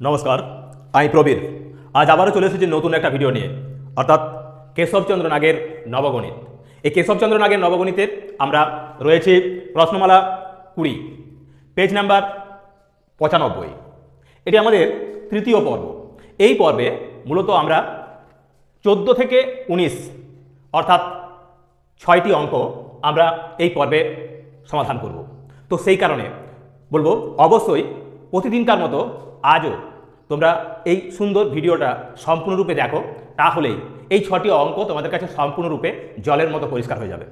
নমস্কার, আমি প্রবীর। আজ আবারও চলে এসেছি নতুন একটা ভিডিও নিয়ে, অর্থাৎ কেশবচন্দ্র নাগের নবগণিত। এই কেশবচন্দ্র নাগের নবগণিতের আমরা রয়েছি প্রশ্নমালা 20, পেজ নাম্বার 95। এটি আমাদের তৃতীয় পর্ব। এই পর্বে মূলত আমরা 14 থেকে 19 অর্থাৎ 6টি অঙ্ক আমরা এই পর্বে সমাধান করব। তো সেই কারণে বলবো অবশ্যই প্রতিদিনকার মতো আজও তোমরা এই সুন্দর ভিডিওটা সম্পূর্ণরূপে দেখো, তাহলেই এই 6টি অঙ্ক তোমাদের কাছে সম্পূর্ণরূপে জলের মতো পরিষ্কার হয়ে যাবে।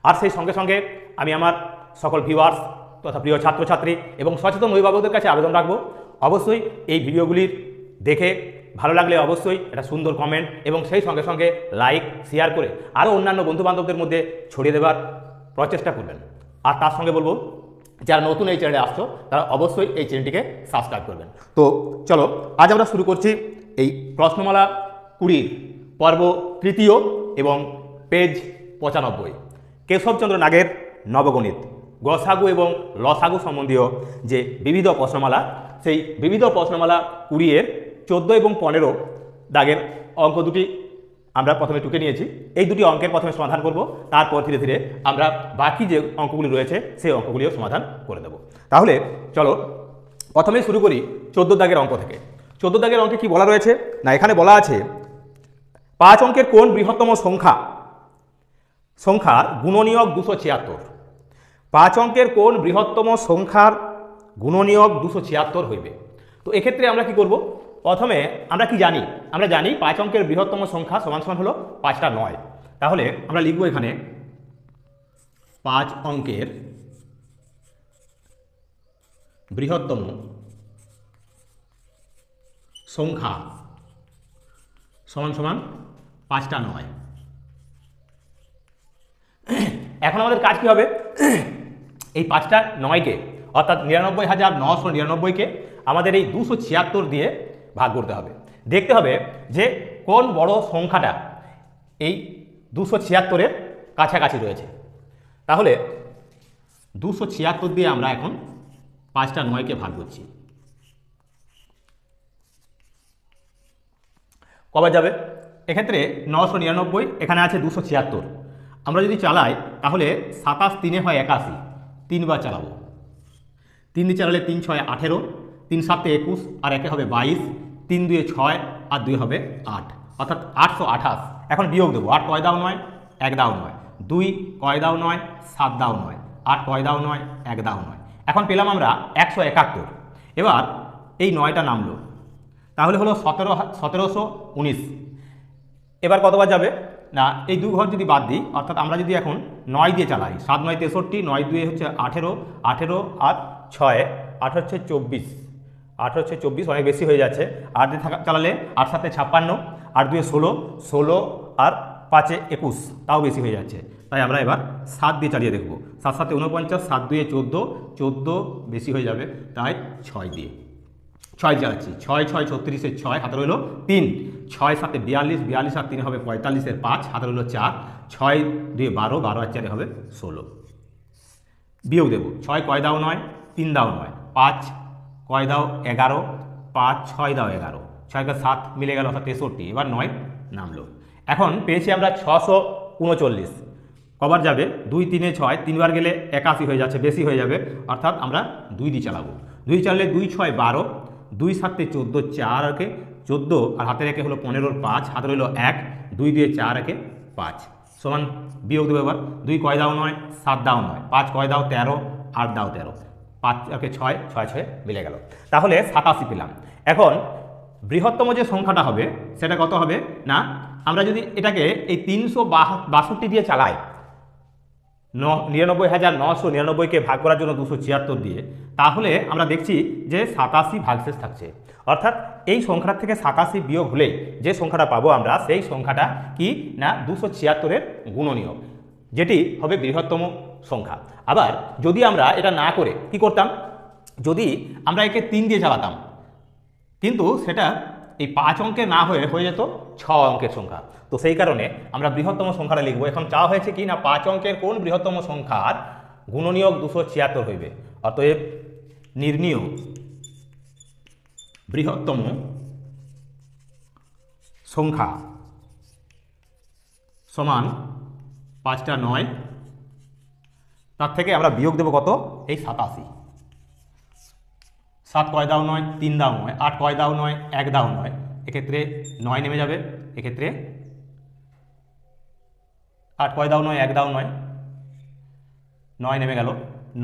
আর সেই সঙ্গে সঙ্গে আমি আমার সকল ভিউয়ার্স তথা প্রিয় ছাত্রছাত্রী এবং সচেতন অভিভাবকদের কাছে আবেদন রাখবো, অবশ্যই এই ভিডিওগুলির দেখে ভালো লাগলে অবশ্যই একটা সুন্দর কমেন্ট এবং সেই সঙ্গে সঙ্গে লাইক শেয়ার করে আরও অন্যান্য বন্ধুবান্ধবদের মধ্যে ছড়িয়ে দেওয়ার প্রচেষ্টা করবেন। আর তার সঙ্গে বলবো, যারা নতুন এই চ্যানেলে আসছো তারা অবশ্যই এই চ্যানেলটিকে সাবস্ক্রাইব করবেন। তো চলো আজ আমরা শুরু করছি এই প্রশ্নমালা 20 পর্ব তৃতীয় এবং পেজ 95, কেশবচন্দ্র নাগের নবগণিত, গসাগু এবং লসাগু সম্বন্ধীয় যে বিবিধ প্রশ্নমালা, সেই বিবিধ প্রশ্নমালা 20-এর 14 এবং 15 দাগের অঙ্ক দুটি আমরা প্রথমে টুকে নিয়েছি। এই দুটি অঙ্কের প্রথমে সমাধান করব, তারপর ধীরে ধীরে আমরা বাকি যে অঙ্কগুলি রয়েছে সেই অঙ্কগুলিও সমাধান করে দেব। তাহলে চলো প্রথমে শুরু করি 14 দাগের অঙ্ক থেকে। 14 দাগের অঙ্কে কি বলা রয়েছে না, এখানে বলা আছে 5 অঙ্কের কোন বৃহত্তম সংখ্যার গুণনীয়ক 276। 5 অঙ্কের কোন বৃহত্তম সংখ্যার গুণনীয়ক 276 হইবে। তো এক্ষেত্রে আমরা কি করব, প্রথমে আমরা কি জানি, আমরা জানি 5 অঙ্কের বৃহত্তম সংখ্যা সমান সমান হলো 5টা 9। তাহলে আমরা লিখব এখানে 5 অঙ্কের বৃহত্তম সংখ্যা সমান সমান 5টা 9। এখন আমাদের কাজ কি হবে, এই 5টা 9কে অর্থাৎ 99,999কে আমাদের এই 276 দিয়ে ভাগ করতে হবে। দেখতে হবে যে কোন বড় সংখ্যাটা এই 276-এর কাছাকাছি রয়েছে। তাহলে 276 দিয়ে আমরা এখন 5টা 9কে ভাগ করছি। কবে যাবে, এক্ষেত্রে 999, এখানে আছে 276। আমরা যদি চালাই তাহলে 27 3 হয় 81, 3 বার চালাবো। 3 দিয়ে চালালে 3 6 18, 3 7 21 আর 1 হবে 22, 3 2 6 আর 2 হবে 8, অর্থাৎ 828। এখন বিয়োগ দেবো, 8 কয় দাও 9, 1 দাও 9, 2 কয় দাও 9, 7 দাও 9, 8 কয় দাও 9, 1 দাও 9। এখন পেলাম আমরা 171। এবার এই 9টা নামলো, তাহলে হলো 1719। এবার কতবার যাবে না, এই 2 ঘর যদি বাদ দিই, অর্থাৎ আমরা যদি এখন 9 দিয়ে চালাই, 7 9 63, 9 2 হচ্ছে 18, 18 আর 6 8 হচ্ছে 24, 8 হচ্ছে 24, অনেক বেশি হয়ে যাচ্ছে। 8 দিয়ে চালালে 8 7 56, 8 2 16, 16 আর 5 21, তাও বেশি হয়ে যাচ্ছে। তাই আমরা এবার 7 দিয়ে চালিয়ে দেখব। 7 7 49, 7 2 14, 14 বেশি হয়ে যাবে, তাই 6 দিয়ে 6 চালাচ্ছি। 6 6 36, 6 হাতে রইল 3, 6 7 42, 42 আর 3 হবে 45, 5 হাতে রইল 4, 6 2 12, 12 আর 4 হবে 16। বিয়োগ দেব, 6 কয় দাও 9, 3 দাও 9, 5 কয় দাও 11, 5 6 দাও 11, 6 কে 7 মিলে গেল অর্থাৎ 63। এবার 9 নামলো। এখন পেয়েছি আমরা 639। কবার যাবে, 2 3 6, 3 বার গেলে 81 হয়ে যাচ্ছে, বেশি হয়ে যাবে, অর্থাৎ আমরা 2 দিয়ে চালাবো। 2 চালালে 2 6 12, 2 7 14, 4 একে 14 আর হাতে রেখে হলো 15, 5 হাতে রইল 1, 2 দিয়ে 4 একে 5 সমান বিয়োগ দেবো। এবার 2 কয় দাও 9, 7 দাও 9, 5 কয় দাও 13, 8 দাও 13, 5 একে 6, 6 6 মিলে গেল, তাহলে 87 পেলাম। এখন বৃহত্তম যে সংখ্যাটা হবে সেটা কত হবে না, আমরা যদি এটাকে এই 362 দিয়ে চালাই, 99,999কে ভাগ করার জন্য 276 দিয়ে, তাহলে আমরা দেখছি যে 87 ভাগশেষ থাকছে। অর্থাৎ এই সংখ্যাটার থেকে 87 বিয়োগ হলেই যে সংখ্যাটা পাবো আমরা, সেই সংখ্যাটা কি না 276-এর গুণনীয়ক, যেটি হবে বৃহত্তম সংখ্যা। আবার যদি আমরা এটা না করে কি করতাম, যদি আমরা একে 3 দিয়ে চালাতাম, কিন্তু সেটা এই 5 অঙ্কের না হয়ে যেত 6 অঙ্কের সংখ্যা। তো সেই কারণে আমরা বৃহত্তম সংখ্যাটা লিখবো। এখন চাওয়া হয়েছে কি না, 5 অঙ্কের কোন বৃহত্তম সংখ্যার গুণনীয়ক 276 হইবে। অতএব নির্ণীয় বৃহত্তম সংখ্যা সমান 5টা 9, তার থেকে আমরা বিয়োগ দেব কত, এই 87। 7 কয় দাও 9, 3 দাও 9, 8 কয় দাও 9, 1 দাও 9, এক্ষেত্রে 9 নেমে যাবে, এক্ষেত্রে 8 কয় দাও 9, 1 দাও 9, 9 নেমে গেল,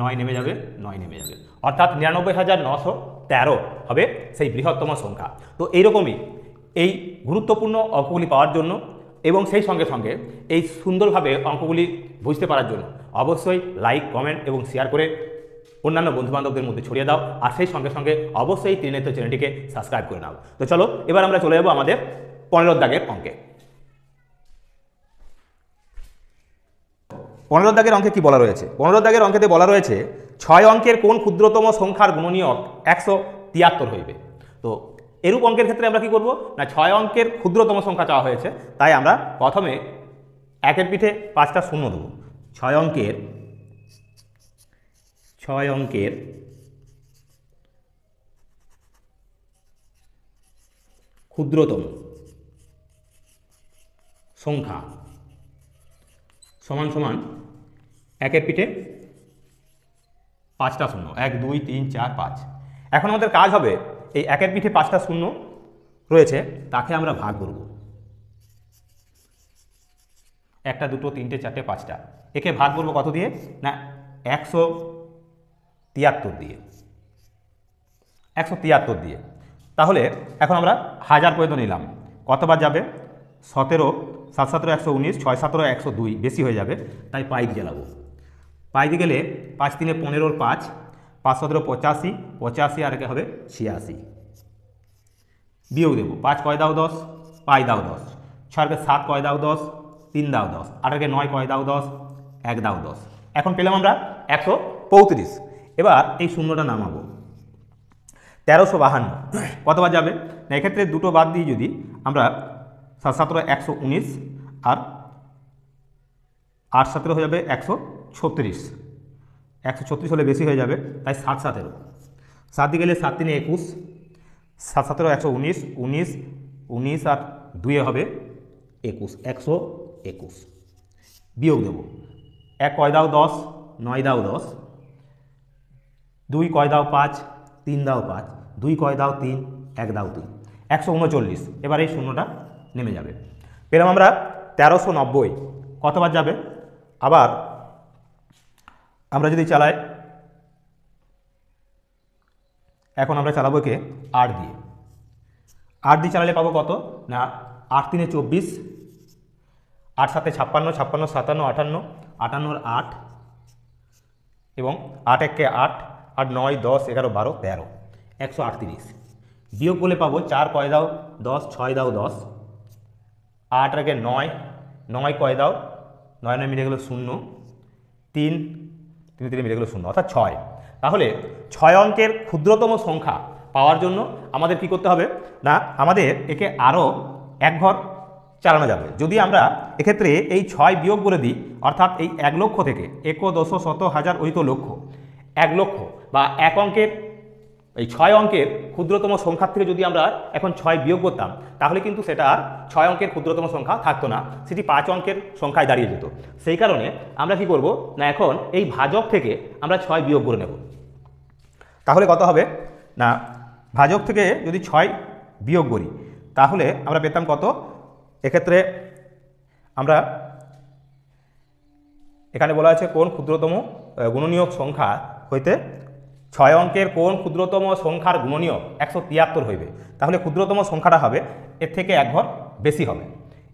9 নেমে যাবে, 9 নেমে যাবে, অর্থাৎ 99,913 হবে সেই বৃহত্তম সংখ্যা। তো এইরকমই এই গুরুত্বপূর্ণ অঙ্কগুলি পাওয়ার জন্য এবং সেই সঙ্গে সঙ্গে এই সুন্দরভাবে অঙ্কগুলি বুঝতে পারার জন্য অবশ্যই লাইক, কমেন্ট এবং শেয়ার করে অন্যান্য বন্ধুবান্ধবদের মধ্যে ছড়িয়ে দাও। আর সেই সঙ্গে সঙ্গে অবশ্যই ত্রিনেত্র চ্যানেলটিকে সাবস্ক্রাইব করে নাও। তো চলো এবার আমরা চলে যাবো আমাদের 15 দাগের অঙ্কে। 15 দাগের অঙ্কে কি বলা রয়েছে? 15 দাগের অঙ্কেতে বলা রয়েছে 6 অঙ্কের কোন ক্ষুদ্রতম সংখ্যার গুণনীয়ক 173 হইবে। তো এরূপ অঙ্কের ক্ষেত্রে আমরা কি করব না, 6 অঙ্কের ক্ষুদ্রতম সংখ্যা চাওয়া হয়েছে, তাই আমরা প্রথমে একের পিঠে 5টা শূন্য দেবো। 6 অঙ্কের ক্ষুদ্রতম সংখ্যা সমান সমান একের পিঠে 5টা শূন্য, 1 2 3 4 5। এখন আমাদের কাজ হবে এই একের পিঠে 5টা শূন্য রয়েছে, তাকে আমরা ভাগ করব, 1টা 2টো 3টে 4টে 5টা, একে ভাগ করব কত দিয়ে না 173 দিয়ে, 173 দিয়ে। তাহলে এখন আমরা হাজার পর্যন্ত নিলাম, কতবার যাবে 17, 7 17 119, 6 17 102, বেশি হয়ে যাবে, তাই পাই দিয়ে জ্বালাবো। পাই দিয়ে গেলে 5 3 15, 5 5 17 85, 85 আর একে হবে 86। বিয়োগ দেবো, 5 কয় দাও 10, পাই দাও 10, 6 7 কয় দাও 10, 3 দাও 10, 8 9 কয় দাও 10, 1 দাও 10। এখন পেলাম আমরা 135। এবার এই শূন্যটা নামাবো, 1352 কতবার যাবে না, এক্ষেত্রে দুটো বাদ দিয়ে যদি আমরা 7 17 119 আর 8 17 হয়ে যাবে 136, 136 হলে বেশি হয়ে যাবে, তাই 7 17, 7 দিয়ে গেলে 7 3 21, 7 17 119, 19 19 আর 2 হবে 21, 121। বিয়োগ দেবো, 1 কয় দাও 10, 9 দাও 10, 2 কয় দাও 5, 3 দাও 5, 2 কয় দাও 3, 1 দাও 3, 139। এবার এই শূন্যটা নেমে যাবে, পেলাম আমরা 1390। কতবার যাবে, আবার আমরা যদি চালাই, এখন আমরা চালাবো কে 8 দিয়ে, 8 দিয়ে চালালে পাবো কত না 8 3 24, 8 7 56, 56 57 58, 58 8 এবং 8 1 8, 8 9 10 11 12 13, 138। বিয়োগ করলে পাবো 4 কয় দাও 10, 6 দাও 10, 8 রেখে 9, 9 কয় দাও 9 9 মিলে গেল 0, 3 3 3 মিলে গেল 0, অর্থাৎ 6। তাহলে 6 অঙ্কের ক্ষুদ্রতম সংখ্যা পাওয়ার জন্য আমাদের কি করতে হবে না, আমাদের একে আরও এক ঘর চালানো যাবে। যদি আমরা এক্ষেত্রে এই 6 বিয়োগ করে দিই, অর্থাৎ এই 1 লক্ষ থেকে 1 10 শত হাজার ওই তো লক্ষ, 1 লক্ষ বা 1 অঙ্কের এই 6 অঙ্কের ক্ষুদ্রতম সংখ্যার থেকে যদি আমরা এখন 6 বিয়োগ করতাম, তাহলে কিন্তু সেটা আর 6 অঙ্কের ক্ষুদ্রতম সংখ্যা থাকতো না, সেটি 5 অঙ্কের সংখ্যায় দাঁড়িয়ে যেত। সেই কারণে আমরা কি করব না, এখন এই ভাজক থেকে আমরা 6 বিয়োগ করে নেব। তাহলে কত হবে না, ভাজক থেকে যদি 6 বিয়োগ করি তাহলে আমরা পেতাম কত, এক্ষেত্রে আমরা এখানে বলা আছে কোন ক্ষুদ্রতম গুণনীয়ক সংখ্যা হইতে 6 অঙ্কের কোন ক্ষুদ্রতম সংখ্যার গুণনীয়ক 173 হইবে। তাহলে ক্ষুদ্রতম সংখ্যাটা হবে এর থেকে 1 ঘর বেশি হবে,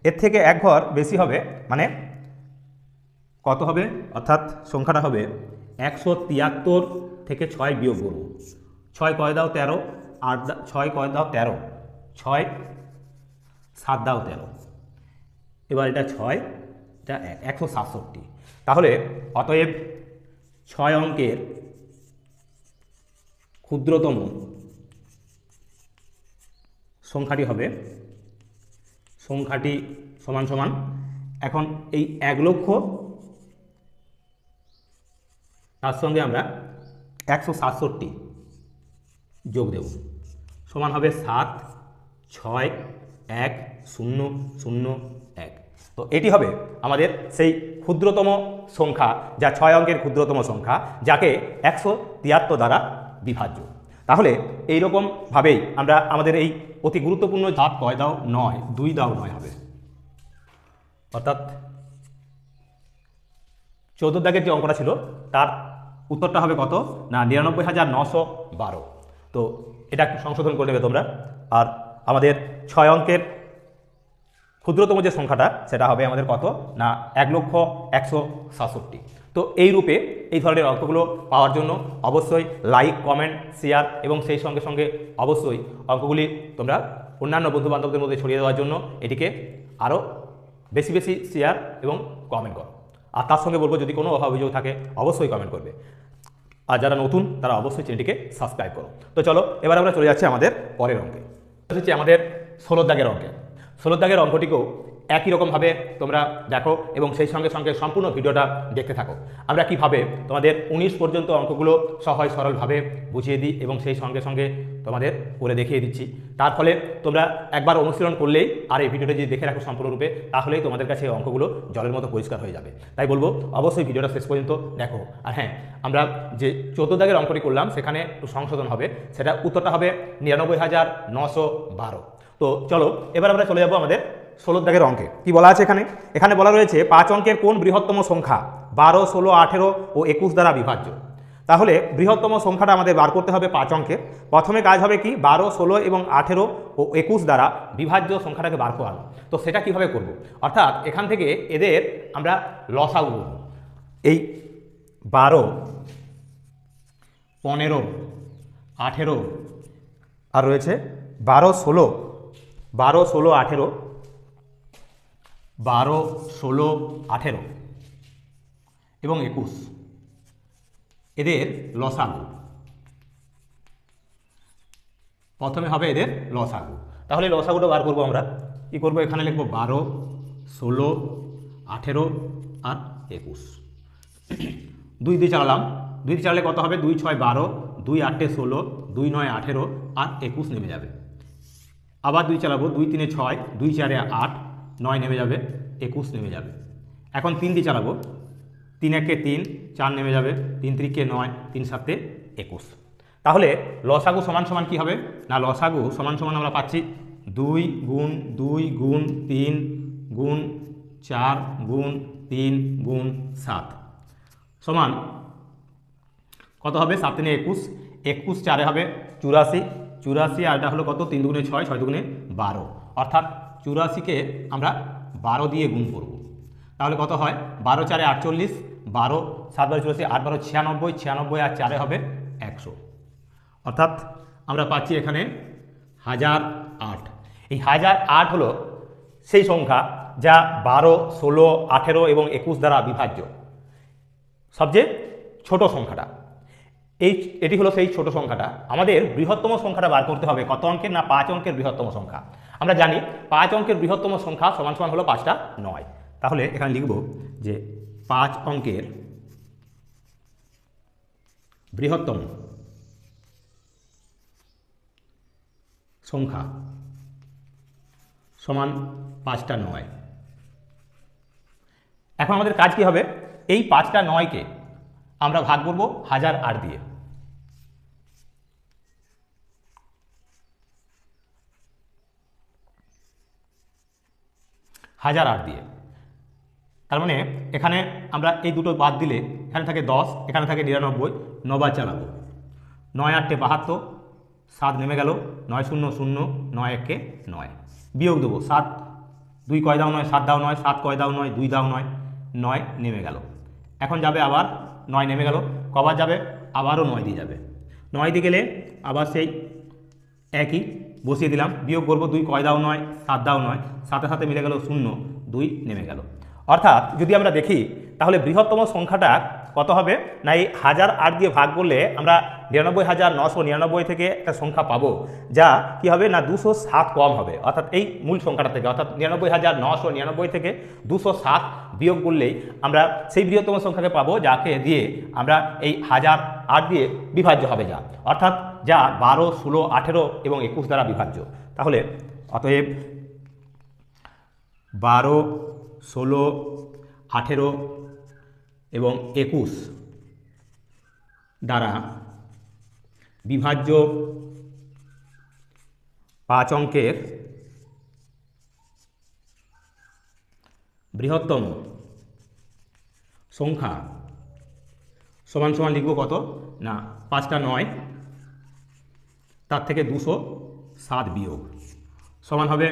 এর থেকে 1 ঘর বেশি হবে মানে কত হবে, অর্থাৎ সংখ্যাটা হবে 173 থেকে 6 বিয়োগ করব, 6 কয় দাও 13, 8 6 কয় দাও 13, 6 7 দাও 13, এবার এটা 6, এটা 167। তাহলে অতএব 6 অঙ্কের ক্ষুদ্রতম সংখ্যাটি হবে, সংখ্যাটি সমান সমান, এখন এই 1 লক্ষ তার সঙ্গে আমরা 167 যোগ দেব, সমান হবে 7, 6, 1, 0, 0, 1। তো এটি হবে আমাদের সেই ক্ষুদ্রতম সংখ্যা, যা 6 অঙ্কের ক্ষুদ্রতম সংখ্যা, যাকে 173 দ্বারা বিভাজ্য। তাহলে এইরকমভাবেই আমরা আমাদের এই অতি গুরুত্বপূর্ণ 7 কয় দাও 9, 2 দাও 9 হবে। অর্থাৎ 14 দাগের যে অঙ্কটা ছিল তার উত্তরটা হবে কত না 99,912। তো এটা একটু সংশোধন করে নেবে তোমরা। আর আমাদের 6 অঙ্কের ক্ষুদ্রতম যে সংখ্যাটা সেটা হবে আমাদের কত না 1,167। তো এই রূপে এই ধরনের অঙ্কগুলো পাওয়ার জন্য অবশ্যই লাইক, কমেন্ট, শেয়ার এবং সেই সঙ্গে সঙ্গে অবশ্যই অঙ্কগুলি তোমরা অন্যান্য বন্ধুবান্ধবদের মধ্যে ছড়িয়ে দেওয়ার জন্য এটিকে আরও বেশি বেশি শেয়ার এবং কমেন্ট করো। আর তার সঙ্গে বলবো যদি কোনো অভিযোগ থাকে অবশ্যই কমেন্ট করবে। আর যারা নতুন তারা অবশ্যই চ্যানেলটিকে সাবস্ক্রাইব করো। তো চলো এবার আমরা চলে যাচ্ছি আমাদের পরের অঙ্কে। হচ্ছে আমাদের 16 দাগের অঙ্কে। 16 দাগের অঙ্কটিকেও একই রকমভাবে তোমরা দেখো এবং সেই সঙ্গে সঙ্গে সম্পূর্ণ ভিডিওটা দেখতে থাকো। আমরা কীভাবে তোমাদের 19 পর্যন্ত অঙ্কগুলো সহজ সরলভাবে বুঝিয়ে দিই এবং সেই সঙ্গে সঙ্গে তোমাদের করে দেখিয়ে দিচ্ছি। তার ফলে তোমরা একবার অনুশীলন করলেই আর এই ভিডিওটা যদি দেখে রাখো সম্পূর্ণরূপে, তাহলেই তোমাদের কাছে এই অঙ্কগুলো জলের মতো পরিষ্কার হয়ে যাবে। তাই বলবো অবশ্যই ভিডিওটা শেষ পর্যন্ত দেখো। আর হ্যাঁ, আমরা যে 14 দাগের অঙ্কটি করলাম সেখানে একটু সংশোধন হবে, সেটা উত্তরটা হবে 99,912। তো চলো এবার আমরা চলে যাবো আমাদের 16 দাগের অঙ্কে। কি বলা আছে এখানে? এখানে বলা রয়েছে 5 অঙ্কের কোন বৃহত্তম সংখ্যা 12, 16, 18 ও 21 দ্বারা বিভাজ্য। তাহলে বৃহত্তম সংখ্যাটা আমাদের বার করতে হবে 5 অঙ্কের। প্রথমে কাজ হবে কি 12, 16 এবং 18 ও 21 দ্বারা বিভাজ্য সংখ্যাটাকে বার করানো। তো সেটা কিভাবে করব? অর্থাৎ এখান থেকে এদের আমরা লসাগু করব। এই 12, 15, 18 আর রয়েছে 12, 16, 12, 16, 18, 12, 16, 18 এবং 21 এদের লসাগু। প্রথমে হবে এদের লসাগু। তাহলে লসাগুটা বার করবো আমরা। কি করব? এখানে লিখবো 12, 16, 18 আর 21। 2 দিয়ে চালালাম। 2 দিয়ে চালালে কত হবে? 2, 6, 12, 2, 8, 16, 2, 9, 18 আর 21 নেমে যাবে। আবার 2 চালাবো। 2, 3, 6, 2, 4, 8, 9 নেমে যাবে, 21 নেমে যাবে। এখন 3 দিয়ে চালাবো। 3, 1, 3, 4 নেমে যাবে, 3, 3, 9, 3, 7, 21। তাহলে লসাগু সমান সমান কি হবে না লসাগু সমান সমান আমরা পাচ্ছি 2 গুণ 2 গুণ 3 গুণ 4 গুণ 3 গুণ 7 সমান কত হবে? 7 3 21, 21 4 হবে 84, 84 আর এটা হলো কত? 3 দুগুণে 6, 6 দুগুণে 12, অর্থাৎ 84কে আমরা 12 দিয়ে গুণ করব। তাহলে কত হয়? 12 4 48, 12 7 12 84, 8 12 96, 96 আর 4 হবে 100, অর্থাৎ আমরা পাচ্ছি এখানে 1008। এই 1008 হলো সেই সংখ্যা যা 12, 16, 18 এবং 21 দ্বারা বিভাজ্য সবচেয়ে ছোট সংখ্যাটা। এটি হলো সেই ছোট সংখ্যাটা। আমাদের বৃহত্তম সংখ্যাটা বার করতে হবে কত অঙ্কের? না 5 অঙ্কের বৃহত্তম সংখ্যা। আমরা জানি 5 অঙ্কের বৃহত্তম সংখ্যা সমান সমান হলো 5টা 9। তাহলে এখানে লিখব যে 5 অঙ্কের বৃহত্তম সংখ্যা সমান 5টা 9। এখন আমাদের কাজ কি হবে? এই 5টা 9কে আমরা ভাগ করব 1008 দিয়ে। তার মানে এখানে আমরা এই দুটো বাদ দিলে এখানে থাকে 10, এখানে থাকে 99, 9 বার চালাবো। 9 8 72, 7 নেমে গেল, 9 0 0, 9 1 9, বিয়োগ দেবো 7 2 কয় দাও 9, 7 দাও 9, 7 কয় দাও 9, 2 দাও 9, 9 নেমে গেল। এখন যাবে আবার 9 নেমে গেল, কবার যাবে? আবারও 9 দিয়ে যাবে। 9 দিয়ে গেলে আবার সেই একই বসিয়ে দিলাম, বিয়োগ করবো 2 কয় দাও 9, 7 দাও 9, 7 সাথে মিলে গেল 0, 2 নেমে গেল। অর্থাৎ যদি আমরা দেখি তাহলে বৃহত্তম সংখ্যাটা কত হবে না এই 1008 দিয়ে ভাগ করলে আমরা 99,999 থেকে একটা সংখ্যা পাবো যা কি হবে না 207 কম হবে, অর্থাৎ এই মূল সংখ্যাটা থেকে, অর্থাৎ 99,999 থেকে 207 বিয়োগ করলেই আমরা সেই বৃহত্তম সংখ্যাকে পাবো, যাকে দিয়ে আমরা এই 1008 দিয়ে বিভাজ্য হবে যা, অর্থাৎ যা 12, 16, 18 এবং 21 দ্বারা বিভাজ্য। তাহলে অতএব 12, 16, 18 এবং 21 দ্বারা বিভাজ্য 5 অঙ্কের বৃহত্তম সংখ্যা সমান সমান লিখব কত না 5টা 9, তার থেকে 207 বিয়োগ সমান হবে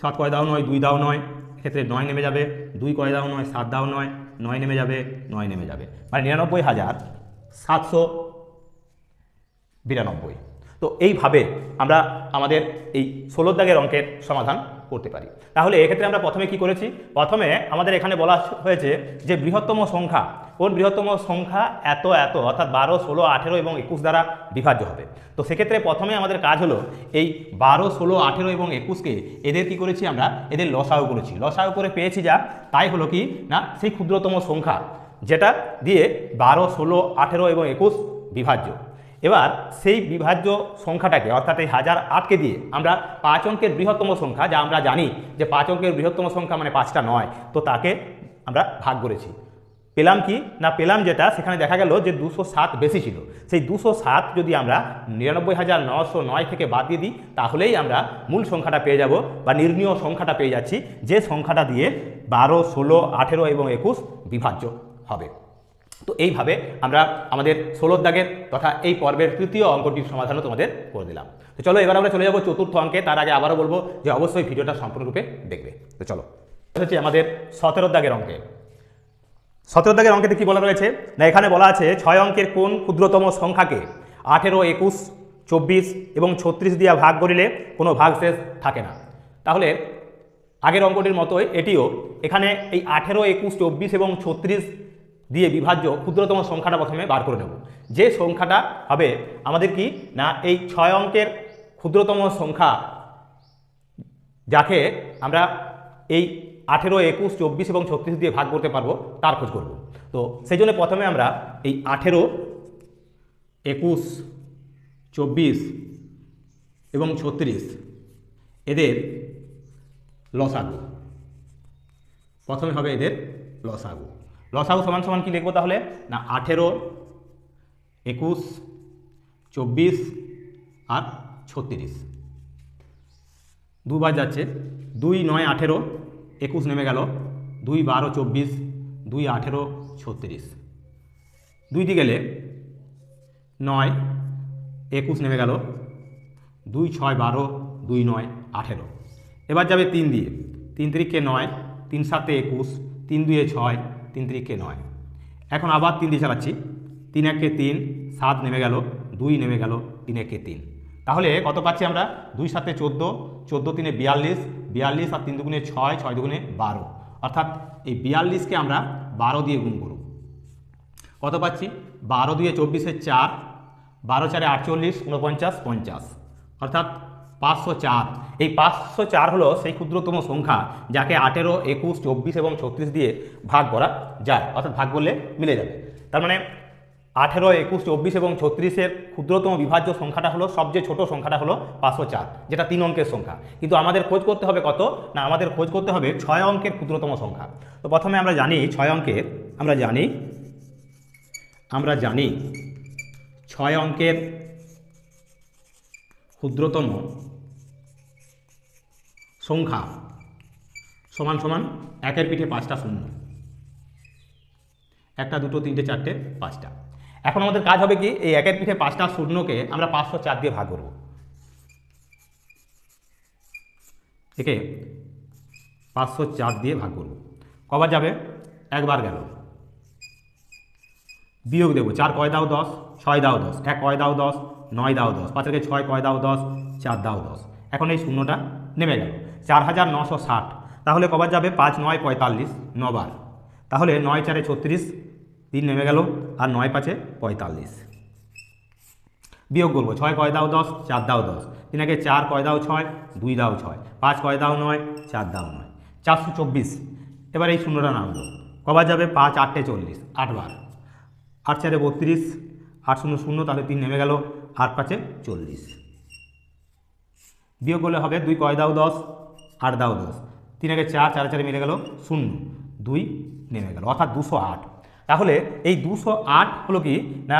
7 কয় দাও 9, 2 দাও 9, ক্ষেত্রে 9 নেমে যাবে, 2 কয় দাও 9, 7 দাও 9, 9 নেমে যাবে, 9 নেমে যাবে, মানে 99,792। তো এইভাবে আমরা আমাদের এই 16 দাগের অঙ্কের সমাধান করতে পারি। তাহলে এক্ষেত্রে আমরা প্রথমে কি করেছি, প্রথমে আমাদের এখানে বলা হয়েছে যে বৃহত্তম সংখ্যা, কোন বৃহত্তম সংখ্যা এত এত অর্থাৎ 12, 16, 18 এবং 21 দ্বারা বিভাজ্য হবে। তো সেক্ষেত্রে প্রথমে আমাদের কাজ হলো এই 12, 16, 18 এবং 21কে এদের কি করেছি, আমরা এদের লসাগু করেছি। লসাগু করে পেয়েছি যা, তাই হলো কি না সেই ক্ষুদ্রতম সংখ্যা যেটা দিয়ে 12, 16, 18 এবং 21 বিভাজ্য। এবার সেই বিভাজ্য সংখ্যাটাকে অর্থাৎ এই 1008কে দিয়ে আমরা 5 অঙ্কের বৃহত্তম সংখ্যা, যা আমরা জানি যে 5 অঙ্কের বৃহত্তম সংখ্যা মানে 5টা 9, তো তাকে আমরা ভাগ করেছি। পেলাম কি না, পেলাম যেটা সেখানে দেখা গেল যে 207 বেশি ছিল। সেই 207 যদি আমরা 99,909 থেকে বাদ দিয়ে দিই, তাহলেই আমরা মূল সংখ্যাটা পেয়ে যাব বা নির্ণীয় সংখ্যাটা পেয়ে যাচ্ছি, যে সংখ্যাটা দিয়ে 12, 16, 18 এবং 21 বিভাজ্য হবে। তো এইভাবে আমরা আমাদের 16 দাগের তথা এই পর্বের তৃতীয় অঙ্কটির সমাধানও তোমাদের করে দিলাম। তো চলো এবার আমরা চলে যাব চতুর্থ অঙ্কে। তার আগে আবারও বলবো যে অবশ্যই ভিডিওটা সম্পূর্ণরূপে দেখবে। তো চলো হচ্ছে আমাদের 17 দাগের অঙ্কে। 17 দাগের অঙ্কেতে কি বলা রয়েছে না, এখানে বলা আছে 6 অঙ্কের কোন ক্ষুদ্রতম সংখ্যাকে 18, 21, 24 এবং 36 দিয়ে ভাগ করিলে কোনো ভাগশেষ থাকে না। তাহলে আগের অঙ্কটির মতোই এটিও এখানে এই 18, 21, 24 এবং 36 দিয়ে বিভাজ্য ক্ষুদ্রতম সংখ্যাটা প্রথমে বার করে নেব। যে সংখ্যাটা হবে আমাদের কি না এই 6 অঙ্কের ক্ষুদ্রতম সংখ্যা, যাকে আমরা এই 18, 21, 24 এবং 36 দিয়ে ভাগ করতে পারবো, তার খোঁজ করব। তো সেই জন্য প্রথমে আমরা এই 18, 21, 24 এবং 36 এদের লসাগু, প্রথমে হবে এদের লসাগু। লসাগু সমান সমান কি লিখবো তাহলে না 18, 21, 24 আর 36, দুবার যাচ্ছে, 2, 9, 18, 21 নেমে গেল, 2, 12, 24, 2, 18, 36, 2 দিয়ে গেলে 9, 21 নেমে গেল, 2, 6, 12, 2, 9, 18। এবার যাবে 3 দিয়ে, 3 3 9, 3 7 21, 3 2 6, 3 3 9। এখন আবার 3 দিয়ে চালাচ্ছি, 3 1 3, 7 নেমে গেল, 2 নেমে গেল, 3 1 3। তাহলে কত পাচ্ছি আমরা, 2 7 14, 14 3 42, 42 আর 3 2 6, 6 2 12, অর্থাৎ এই 42কে আমরা 12 দিয়ে গুণ করব। কত পাচ্ছি, 12 2 24 4, 12 4 48, 49, 50, অর্থাৎ 504। এই 504 হলো সেই ক্ষুদ্রতম সংখ্যা যাকে 18, 21, 24 এবং 36 দিয়ে ভাগ করা যায়, অর্থাৎ ভাগ করলে মিলে যাবে। তার মানে 18, 21, 24 এবং 36-এর ক্ষুদ্রতম বিভাজ্য সংখ্যাটা হলো, সবচেয়ে ছোট সংখ্যাটা হলো 504, যেটা 3 অঙ্কের সংখ্যা। কিন্তু আমাদের খোঁজ করতে হবে কত না, আমাদের খোঁজ করতে হবে 6 অঙ্কের ক্ষুদ্রতম সংখ্যা। তো প্রথমে আমরা জানি 6 অঙ্কের, আমরা জানি 6 অঙ্কের ক্ষুদ্রতম সংখ্যা সমান সমান 1-এর পিঠে 5টা শূন্য, 1 2 3 4 5টা। এখন আমাদের কাজ হবে কি, এই 1-এর পিঠে 5টা শূন্যকে আমরা 504 দিয়ে ভাগ করব। একে 504 দিয়ে ভাগ করব। কবার যাবে, একবার গেল, বিয়োগ দেবো, 4 কয় দাও 10, 6 দাও 10, 1 কয় দাও 10, 9 দাও 10, 5 থেকে 6 কয় দাও 10, 4 দাও 10। এখন এই শূন্যটা নেমে গেল, 4960। তাহলে কবার যাবে, 5 9 45, 9 বার। তাহলে 9 4 36, 3 নেমে গেল, আর 9 5 45। বিয়োগ করবো, 6 কয় দাও 10, 4 দাও 10, 3 1 4 কয় দাও 6, 2 দাও 6, 5 কয় দাও 9, 4 দাও 9, 424। এবার এই শূন্যটা নামলো, কবার যাবে 5 8 40, 8 বার, 8 4 32, 8 0 0, তাহলে 3 নেমে গেল, 8 5 40। বিয়োগ করলে হবে 2 কয় দাও 10, 8 দাও 10, 3 আগে 4, 4 4 মিলে গেল 0, 2 নেমে গেল, অর্থাৎ 208। তাহলে এই 208 হলো কি না,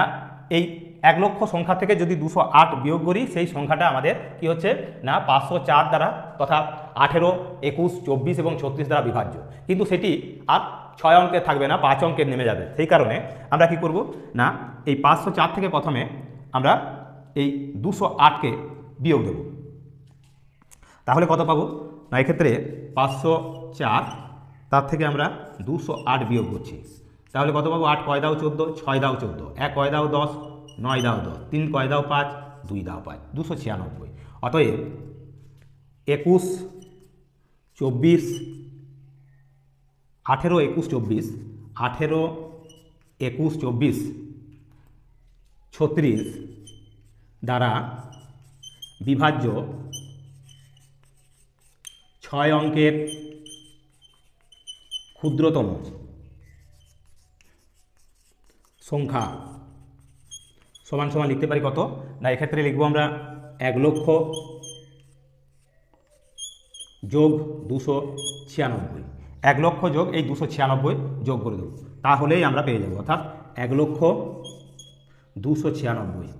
এই 1 লক্ষ সংখ্যা থেকে যদি 208 বিয়োগ করি সেই সংখ্যাটা আমাদের কি হচ্ছে না 504 দ্বারা তথা 18, 21, 24 এবং 36 দ্বারা বিভাজ্য, কিন্তু সেটি আর 6 অঙ্কের থাকবে না, 5 অঙ্কের নেমে যাবে। সেই কারণে আমরা কি করব না এই 504 থেকে প্রথমে আমরা এই 208কে বিয়োগ দেব। তাহলে কত পাবো না, এক্ষেত্রে 504 তার থেকে আমরা 208 বিয়োগ করছি, তাহলে কত পাবো, 8 কয় দাও 14, 6 দাও 14, 1 কয় দাও 10, 9 দাও 10, 3 কয় দাও 5, 2 দাও 5, 296। অতএব 21, 24, 18, 21, 24, 18, 21, 24, 36 দ্বারা বিভাজ্য 6 অঙ্কের ক্ষুদ্রতম সংখ্যা সমান সমান লিখতে পারি কত না, এক্ষেত্রে লিখব আমরা 1 লক্ষ যোগ 296, 1 লক্ষ যোগ এই 296 যোগ করে দেব, তাহলেই আমরা পেয়ে যাব, অর্থাৎ 1 লক্ষ 296,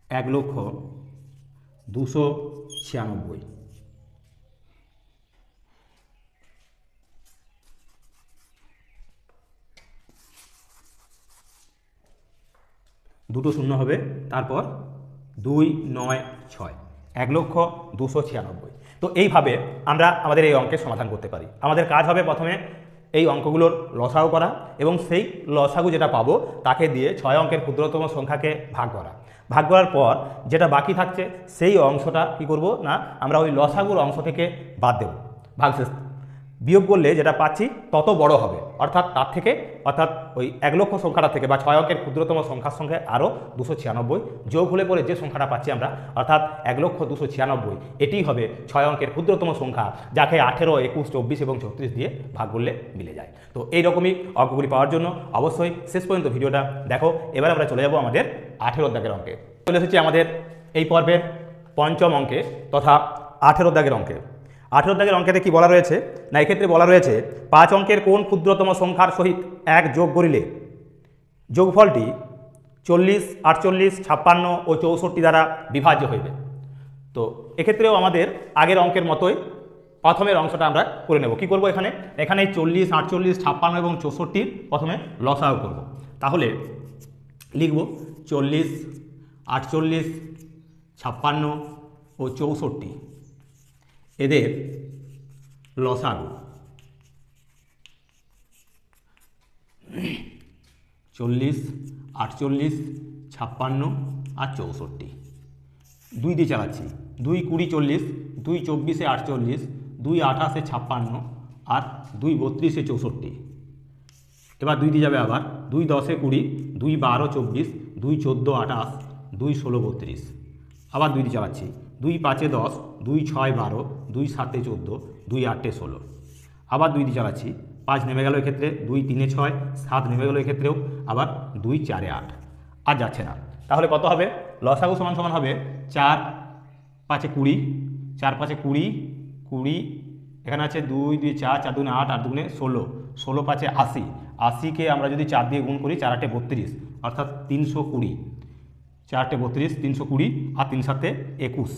1 লক্ষ 296। দুটো শূন্য হবে, তারপর 2 9 6, 1 লক্ষ 296। তো এইভাবে আমরা আমাদের এই অঙ্কের সমাধান করতে পারি। আমাদের কাজ হবে প্রথমে এই অঙ্কগুলোর লসাগু করা এবং সেই লসাগু যেটা পাবো তাকে দিয়ে 6 অঙ্কের ক্ষুদ্রতম সংখ্যাকে ভাগ করা। ভাগ করার পর যেটা বাকি থাকছে সেই অংশটা কি করব না, আমরা ওই লসাগুর অংশ থেকে বাদ দেব, ভাগশেষ বিয়োগ করলে যেটা পাচ্ছি তত বড় হবে, অর্থাৎ তার থেকে অর্থাৎ ওই 1 লক্ষ সংখ্যাটা থেকে বা 6 অঙ্কের ক্ষুদ্রতম সংখ্যার সঙ্গে আরও 296 যোগ হলে পরে যে সংখ্যাটা পাচ্ছি আমরা অর্থাৎ 1 লক্ষ 296, এটিই হবে 6 অঙ্কের ক্ষুদ্রতম সংখ্যা, যাকে 18, 21, 24 এবং 36 দিয়ে ভাগ করলে মিলে যায়। তো এইরকমই অঙ্কগুলি পাওয়ার জন্য অবশ্যই শেষ পর্যন্ত ভিডিওটা দেখো। এবার আমরা চলে যাব আমাদের 18 দাগের অঙ্কে। চলে এসেছি আমাদের এই পর্বের পঞ্চম অঙ্কে তথা 18 দাগের অঙ্কে। 18 দাগের অঙ্কেতে কি বলা রয়েছে না, এক্ষেত্রে বলা রয়েছে 5 অঙ্কের কোন ক্ষুদ্রতম সংখ্যার সহিত 1 যোগ করিলে যোগফলটি 40, 48, 56 ও 64 দ্বারা বিভাজ্য হইবে। তো এক্ষেত্রেও আমাদের আগের অঙ্কের মতোই প্রথমের অংশটা আমরা করে নেব। কি করব, এখানে 40, 48, 56 এবং 64 প্রথমে লসাগু করব। তাহলে লিখব 40, 48, 56 ও 64 এদের লসাগু। 40, 48, 56 আর 64 2 দিয়ে চালাচ্ছি, 2 20 40, 2 24 48, 2 28 56 আর 2 32 64। এবার 2 দিয়ে যাবে আবার, 2 10 20, 2 12 24, 2 14 28, 2 16 32। আবার 2 দিয়ে চালাচ্ছি, 2 5 10, 2 6 12, 2 7 14, 2 8 16। আবার 2 দিয়ে চালাচ্ছি, 5 নেমে গেল এক্ষেত্রে, 2 3 6, 7 নেমে গেল এক্ষেত্রেও, আবার 2 4 8, আর যাচ্ছে না। তাহলে কত হবে, লসাগু সমান সমান হবে 4 5 20, 4 5 20, 20 এখানে আছে 2 2 4, 4 2 8, 8 2 16, 16 5 80, 80কে আমরা যদি 4 দিয়ে গুণ করি 4 8 32, অর্থাৎ 320, 4 8 32, 320 আর 3 7 21,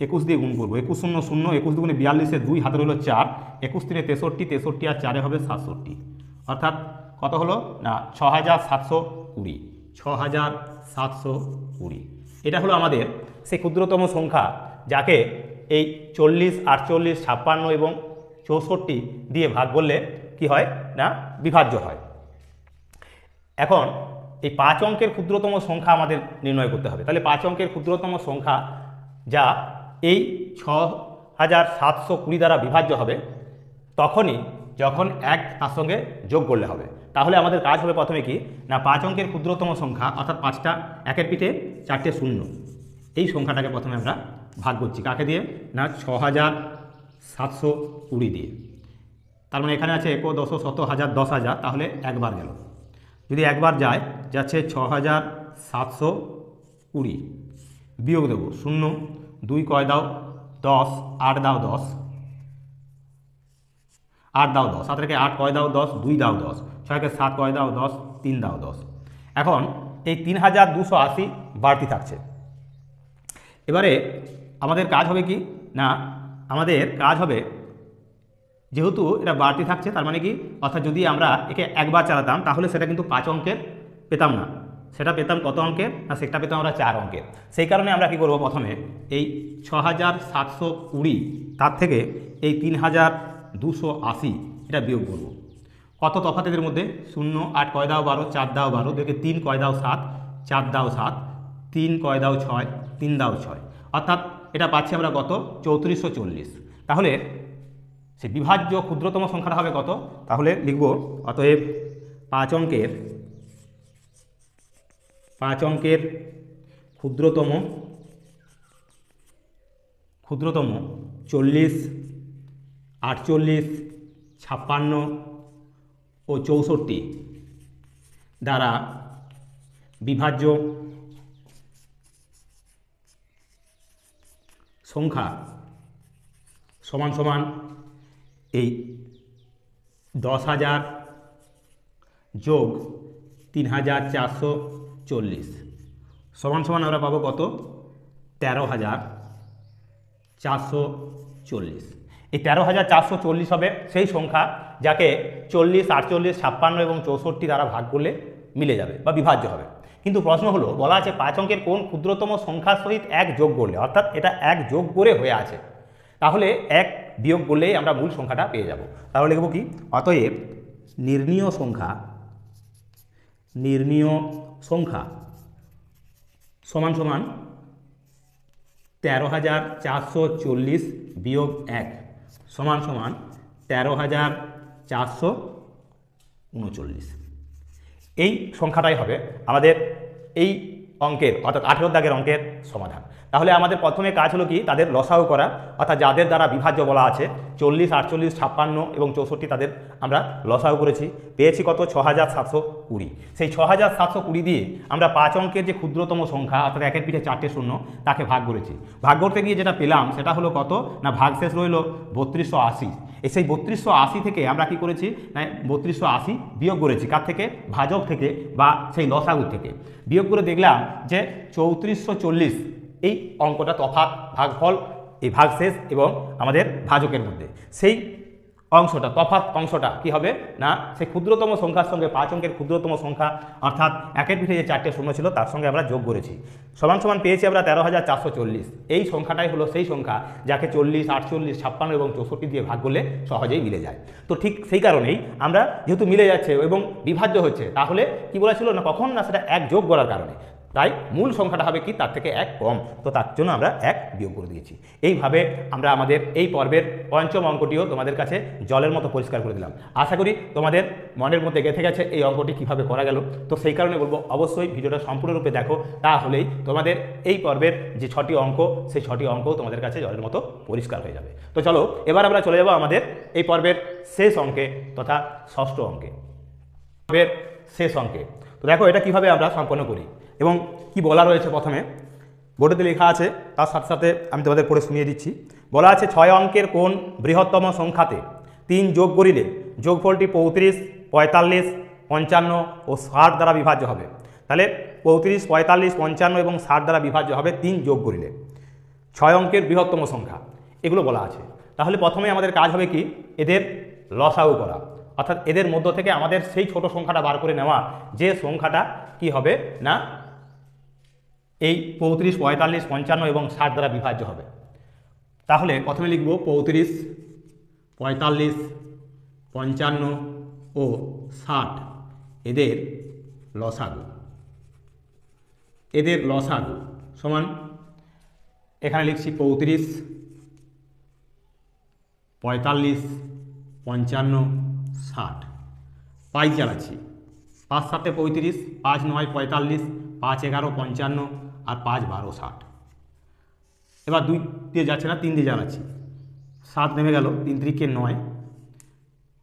21 দিয়ে গুণ করবো, 21 0 0, 21 2 42, 2 হাতে রইল 4, 21 3 63, 63 আর 4 হবে 67, অর্থাৎ কত হলো না 6720, 6720। এটা হলো আমাদের সেই ক্ষুদ্রতম সংখ্যা যাকে এই 40, 48, 56 এবং 64 দিয়ে ভাগ করলে কি হয় না বিভাজ্য হয়। এখন এই 5 অঙ্কের ক্ষুদ্রতম সংখ্যা আমাদের নির্ণয় করতে হবে। তাহলে 5 অঙ্কের ক্ষুদ্রতম সংখ্যা যা এই 6720 দ্বারা বিভাজ্য হবে তখনই যখন 1 তার সঙ্গে যোগ করলে হবে। তাহলে আমাদের কাজ হবে প্রথমে কি না 5 অঙ্কের ক্ষুদ্রতম সংখ্যা অর্থাৎ 5টা 1-এর পিঠে 4টে শূন্য, এই সংখ্যাটাকে প্রথমে আমরা ভাগ করছি কাকে দিয়ে না 6720 দিয়ে। তার মানে এখানে আছে 1 10 শত হাজার 10,000, তাহলে একবার গেল। যদি একবার যায় যাচ্ছে 6,720, বিয়োগ দেবো 0, 2 কয় দাও 10, 8 দাও 10, 8 দাও 10, 7 রেখে 8 কয় দাও 10, 2 দাও 10, 6 কে 7 কয় দাও 10, 3 দাও 10। এখন এই 3,280 বাড়তি থাকছে। এবারে আমাদের কাজ হবে কি না, আমাদের কাজ হবে যেহেতু এটা বাড়তি থাকছে, তার মানে কি অর্থাৎ যদি আমরা একে একবার চালাতাম তাহলে সেটা কিন্তু 5 অঙ্কের পেতাম না, সেটা পেতাম কত অঙ্কের না, সেটা পেতাম আমরা 4 অঙ্কের। সেই কারণে আমরা কি করব, প্রথমে এই 6,720 তার থেকে এই 3,280 এটা বিয়োগ করব। কত তফাৎ এদের মধ্যে, 0, 8 কয় দাও 12, 4 দাও 12, দেখে 3 কয় দাও 7, 4 দাও 7, 3 কয় দাও 6, 3 দাও 6, অর্থাৎ এটা পাচ্ছি আমরা কত, 3440। তাহলে সে বিভাজ্য ক্ষুদ্রতম সংখ্যাটা হবে কত, তাহলে লিখব অতএব 5 অঙ্কের ক্ষুদ্রতম 40, 48, 56 ও 64 দ্বারা বিভাজ্য সংখ্যা সমান সমান এই 10,000 যোগ 3,440 সমান সমান আমরা পাবো কত, 13,440। এই 13,440 হবে সেই সংখ্যা যাকে 40, 48, 56 এবং 64 দ্বারা ভাগ করলে মিলে যাবে বা বিভাজ্য হবে। কিন্তু প্রশ্ন হলো, বলা আছে 5 অঙ্কের কোন ক্ষুদ্রতম সংখ্যার সহিত 1 যোগ করলে, অর্থাৎ এটা 1 যোগ করে হয়ে আছে, তাহলে 1 বিয়োগ করলেই আমরা মূল সংখ্যাটা পেয়ে যাব। তাহলে লিখব কি, অতএব নির্ণীয় সংখ্যা সমান সমান 13,440 বিয়োগ 1 সমান সমান 13,439। এই সংখ্যাটাই হবে আমাদের এই অঙ্কের অর্থাৎ 18 দাগের অঙ্কের সমাধান। তাহলে আমাদের প্রথমে কাজ হলো কি, তাদের লসাগু করা, অর্থাৎ যাদের দ্বারা বিভাজ্য বলা আছে 40, 48, 56 এবং 64 তাদের আমরা লসাগু করেছি, পেয়েছি কত, 6,720। সেই 6,720 দিয়ে আমরা 5 অঙ্কের যে ক্ষুদ্রতম সংখ্যা অর্থাৎ 1 এর পিঠে 4টে শূন্য তাকে ভাগ করেছি। ভাগ করতে গিয়ে যেটা পেলাম সেটা হলো কত না, ভাগশেষ রইল 3280। সেই 3280 থেকে আমরা কি করেছি না, 3280 বিয়োগ করেছি কার থেকে, ভাজক থেকে বা সেই লসাগু থেকে। বিয়োগ করে দেখলাম যে 3440 এই অঙ্কটা তফাৎ ভাগফল, এই ভাগশেষ এবং আমাদের ভাজকের মধ্যে সেই অংশটা তফাৎ অংশটা কি হবে না, সেই ক্ষুদ্রতম সংখ্যার সঙ্গে 5 অঙ্কের ক্ষুদ্রতম সংখ্যা অর্থাৎ 1 এর পিঠে যে 4টে শূন্য ছিল তার সঙ্গে আমরা যোগ করেছি, সমান সমান পেয়েছি আমরা 13,440। এই সংখ্যাটাই হলো সেই সংখ্যা যাকে 40, 48, 56 এবং 64 দিয়ে ভাগ করলে সহজেই মিলে যায়। তো ঠিক সেই কারণেই আমরা যেহেতু মিলে যাচ্ছে এবং বিভাজ্য হচ্ছে, তাহলে কি বলেছিল না, কখন না সেটা 1 যোগ করার কারণে, তাই মূল সংখ্যাটা হবে কি, তার থেকে 1 কম, তো তার জন্য আমরা 1 বিয়োগ করে দিয়েছি। এইভাবে আমরা আমাদের এই পর্বের পঞ্চম অঙ্কটিও তোমাদের কাছে জলের মতো পরিষ্কার করে দিলাম। আশা করি তোমাদের মনের মধ্যে গেঁথে গেছে এই অঙ্কটি কিভাবে করা গেল। তো সেই কারণে বলবো অবশ্যই ভিডিওটা সম্পূর্ণরূপে দেখো, তাহলেই তোমাদের এই পর্বের যে 6টি অঙ্ক সেই 6টি অঙ্কও তোমাদের কাছে জলের মতো পরিষ্কার হয়ে যাবে। তো চলো এবার আমরা চলে যাব আমাদের এই পর্বের শেষ অঙ্কে তথা ষষ্ঠ অঙ্কে। পর্বের শেষ অঙ্কে তো দেখো এটা কিভাবে আমরা সম্পন্ন করি এবং কি বলা রয়েছে। প্রথমে বোর্ডেতে লেখা আছে, তার সাথে সাথে আমি তোমাদের পড়ে শুনিয়ে দিচ্ছি। বলা আছে 6 অঙ্কের কোন বৃহত্তম সংখ্যাতে 3 যোগ করিলে যোগফলটি 35, 45, 55 ও 60 দ্বারা বিভাজ্য হবে। তাহলে 35, 45, 55 এবং 60 দ্বারা বিভাজ্য হবে 3 যোগ করিলে। 6 অঙ্কের বৃহত্তম সংখ্যা এগুলো বলা আছে। তাহলে প্রথমে আমাদের কাজ হবে কি, এদের লসাগু করা, অর্থাৎ এদের মধ্য থেকে আমাদের সেই ছোট সংখ্যাটা বার করে নেওয়া, যে সংখ্যাটা কি হবে না এই 35, 45, 55 এবং 60 দ্বারা বিভাজ্য হবে। তাহলে প্রথমে লিখব 35, 45, 55 ও 60 এদের লসাগু সমান, এখানে লিখছি 35, 45, 55, 60 5 চালাচ্ছি, 5 7 35, 5 9 45, 5 11 55 আর 5 12 60। এবার 2 দিয়ে যাচ্ছে না, 3 দিয়ে জ্বালাচ্ছি, 7 নেমে গেল, 3 3 9,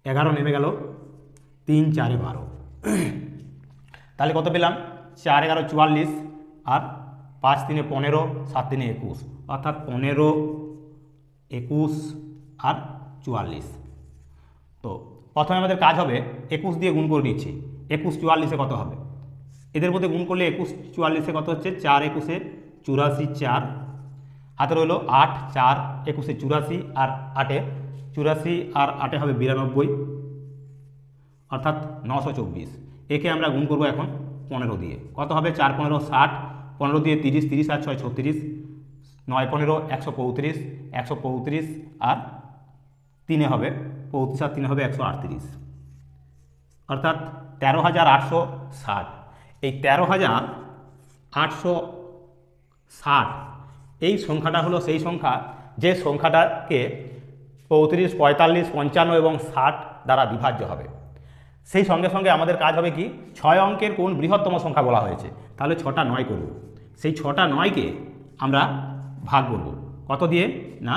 11 নেমে গেল, 3 4 12, তাহলে কত পেলাম? 4 11 44 আর 5 3 15, 7 3 21, অর্থাৎ 15 21 আর 44। তো প্রথমে আমাদের কাজ হবে 21 দিয়ে গুণ করে নিচ্ছি। 21 44-এ কত হবে? এদের মধ্যে গুণ করলে 21 44-এ কত হচ্ছে? 4 21-এ 84, 4 হাতে রইল 8, 4 21-এ 84 আর 8-এ 84 আর 8-এ হবে 92, অর্থাৎ 924। একে আমরা গুণ করব এখন 15 দিয়ে। কত হবে? 4 15 60, 15 দিয়ে 30, 30 আর 6 36, 9 15 135, 135 আর 3 হবে 35 আর 3 হবে 138, অর্থাৎ 13,860। এই 13,860 এই সংখ্যাটা হলো সেই সংখ্যা যে সংখ্যাটাকে 35 45 55 এবং 60 দ্বারা বিভাজ্য হবে। সেই সঙ্গে সঙ্গে আমাদের কাজ হবে কি? 6 অঙ্কের কোন বৃহত্তম সংখ্যা বলা হয়েছে, তাহলে 6টা 9 করব। সেই 6টা 9কে আমরা ভাগ করব কত দিয়ে? না,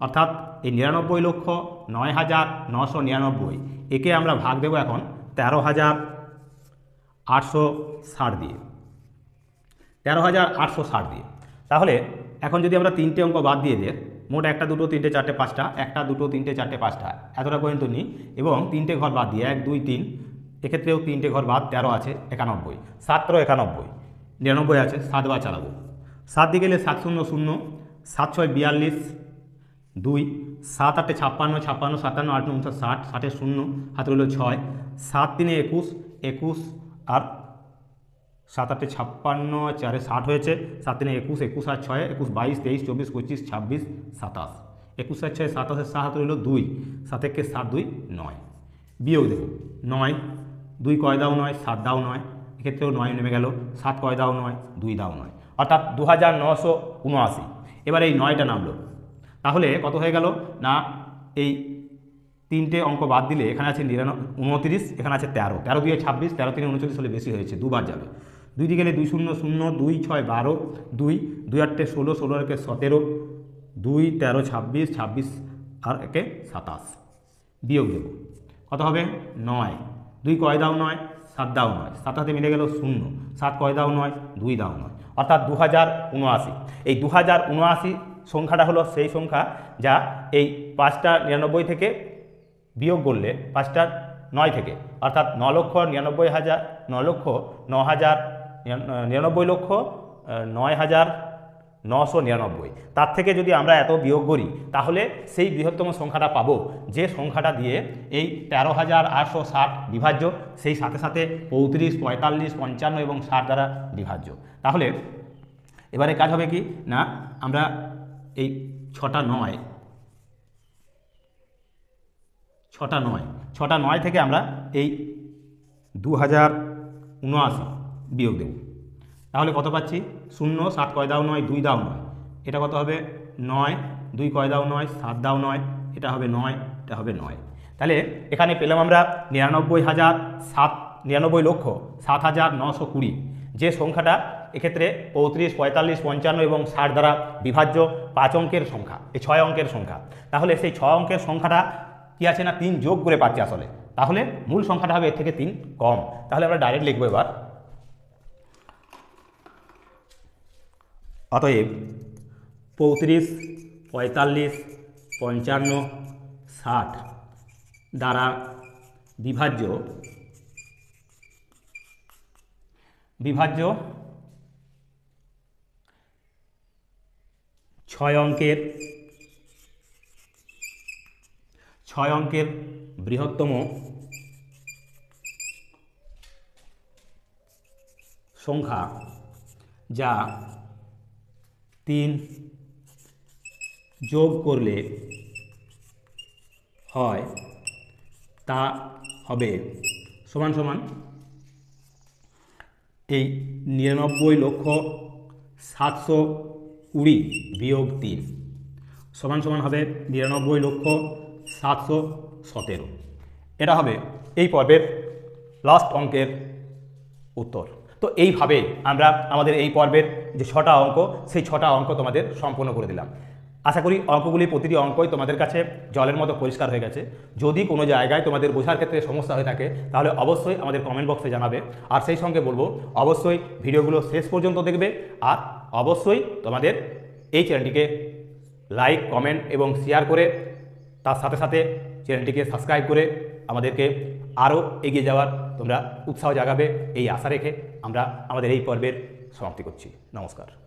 অর্থাৎ এই 99,09,999 একে আমরা ভাগ দেব এখন 13,860 দিয়ে, 13,860 দিয়ে। তাহলে এখন যদি আমরা 3টে অঙ্ক বাদ দিয়ে দিই, মোট 1 2 3 4 5টা, 1 2 3 4 5টা এতটা পর্যন্ত নিই এবং 3টে ঘর বাদ দিয়ে 1 2 3, এক্ষেত্রেও 3টে ঘর বাদ, 13 আছে 91, 7 91, 99 আছে, 7 বার চালাবো। 7 দিয়ে গেলে 7 0 0, 7 6 42, 2 7 8 56 56 57 8 9 60, 60 0 হাতে রইল 6, 7 3 21 21 আর 7 8 56, 4 60 হয়েছে, 7 3 21 21 আর 6 21 22 23 24 25 26 27, 21 আর 6 27, 7 হাতে রইল 2, 7 1 7 2 9। বিয়োগ দেব 9, 2 কয় দাও 9, 7 দাও 9, এক্ষেত্রেও 9 নেমে গেল, 7 কয় দাও 9, 2 দাও 9, অর্থাৎ 2979। এবার এই 9টা নামলো, তাহলে কত হয়ে গেল? না, এই 3টে অঙ্ক বাদ দিলে এখানে আছে 29, এখানে আছে 13, 13 2 26, 13 3 39 হলে বেশি হয়েছে, দুবার যাবে। 2 দিয়ে গেলে 2 0 0, 2 6 12, 2 2 8 16, 16 1 17, 2 13 26, 26 আর 1 27। বিয়োগ দেব কত হবে? 9, 2 কয় দাও 9, 7 দাও 9, 7 হাতে মিলে গেল 0, 7 কয় দাও 9, 2 দাও 9, অর্থাৎ 2079। এই 2079 সংখ্যাটা হলো সেই সংখ্যা যা এই 5টা 99 থেকে বিয়োগ করলে 5টা 9 থেকে, অর্থাৎ 9,99,999, তার থেকে যদি আমরা এত বিয়োগ করি তাহলে সেই বৃহত্তম সংখ্যাটা পাবো, যে সংখ্যাটা দিয়ে এই 13,860 বিভাজ্য, সেই সাথে সাথে 35 45 55 এবং 60 দ্বারা বিভাজ্য। তাহলে এবারে কাজ হবে কি? না, আমরা এই 6টা 9 থেকে আমরা এই 2079 বিয়োগ দেব। তাহলে কত পাচ্ছি? 0, 7 কয় দাও 9, 2 দাও 9, এটা কত হবে? 9, 2 কয় দাও 9, 7 দাও 9, এটা হবে 9, এটা হবে 9। তাহলে এখানে পেলাম আমরা 99,720,000 যে সংখ্যাটা এক্ষেত্রে 35 45 55 এবং 60 দ্বারা বিভাজ্য 5 অঙ্কের সংখ্যা, এই 6 অঙ্কের সংখ্যা। তাহলে সেই 6 অঙ্কের সংখ্যাটা কি আছে? না, 3 যোগ করে পাচ্ছি আসলে, তাহলে মূল সংখ্যাটা হবে এর থেকে 3 কম। তাহলে আমরা ডাইরেক্ট লিখবো এবার, অতএব 35 45 55 60 দ্বারা বিভাজ্য 6 অঙ্কের বৃহত্তম সংখ্যা যা 3 যোগ করলে হয় তা হবে সমান সমান এই 99,720 বিয়োগ 3 সমান সমান হবে 99,717। এটা হবে এই পর্বের লাস্ট অঙ্কের উত্তর। তো এইভাবে আমরা আমাদের এই পর্বের যে 6টা অঙ্ক, সেই 6টা অঙ্ক তোমাদের সম্পূর্ণ করে দিলাম। আশা করি অঙ্কগুলি প্রতিটি অঙ্কই তোমাদের কাছে জলের মতো পরিষ্কার হয়ে গেছে। যদি কোনো জায়গায় তোমাদের বোঝার ক্ষেত্রে সমস্যা হয়ে থাকে তাহলে অবশ্যই আমাদের কমেন্ট বক্সে জানাবে। আর সেই সঙ্গে বলবো অবশ্যই ভিডিওগুলো শেষ পর্যন্ত দেখবে, আর অবশ্যই তোমাদের এই চ্যানেলটিকে লাইক, কমেন্ট এবং শেয়ার করে তার সাথে সাথে চ্যানেলটিকে সাবস্ক্রাইব করে আমাদেরকে আরও এগিয়ে যাওয়ার তোমরা উৎসাহ জাগাবে এই আশা রেখে আমরা আমাদের এই পর্বের সমাপ্তি করছি। নমস্কার।